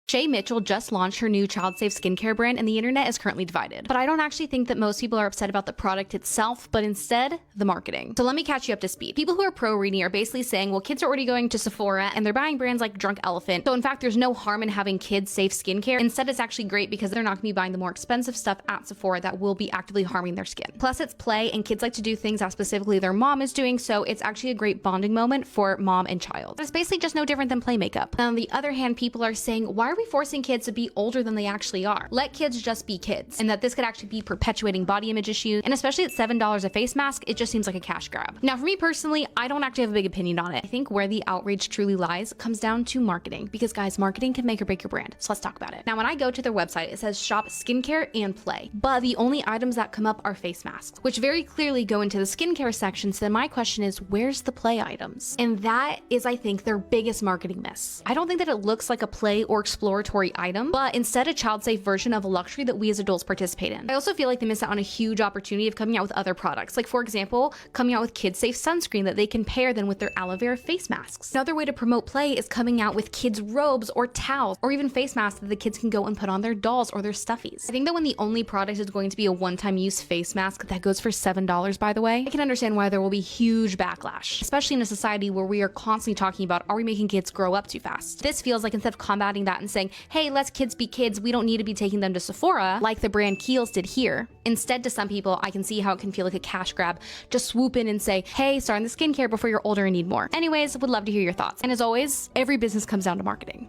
Shay Mitchell just launched her new child-safe skincare brand and the internet is currently divided. But I don't actually think that most people are upset about the product itself, but instead, the marketing. So let me catch you up to speed. People who are pro-Reenie are basically saying, well, kids are already going to Sephora and they're buying brands like Drunk Elephant. So in fact, there's no harm in having kids-safe skincare. Instead, it's actually great because they're not going to be buying the more expensive stuff at Sephora that will be actively harming their skin. Plus, it's play and kids like to do things that specifically their mom is doing, so it's actually a great bonding moment for mom and child. It's basically just no different than play makeup. And on the other hand, people are saying, why are we forcing kids to be older than they actually are? Let kids just be kids, and that this could actually be perpetuating body image issues, and especially at $7 a face mask, it just seems like a cash grab. Now for me personally, I don't actually have a big opinion on it. I think where the outrage truly lies comes down to marketing, because guys, marketing can make or break your brand, so let's talk about it. Now when I go to their website, it says shop skincare and play, but the only items that come up are face masks, which very clearly go into the skincare section. So then my question is, where's the play items? And that is, I think, their biggest marketing miss. I don't think that it looks like a play or exploratory item, but instead a child-safe version of a luxury that we as adults participate in. I also feel like they miss out on a huge opportunity of coming out with other products, like for example, coming out with kid-safe sunscreen that they can pair then with their aloe vera face masks. Another way to promote play is coming out with kids' robes or towels, or even face masks that the kids can go and put on their dolls or their stuffies. I think that when the only product is going to be a one-time use face mask that goes for $7, by the way, I can understand why there will be huge backlash, especially in a society where we are constantly talking about, are we making kids grow up too fast? This feels like instead of combating that and saying, hey, let's kids be kids, we don't need to be taking them to Sephora like the brand Kiehl's did here. Instead, to some people, I can see how it can feel like a cash grab. Just swoop in and say, hey, start in the skincare before you're older and need more. Anyways, would love to hear your thoughts. And as always, every business comes down to marketing.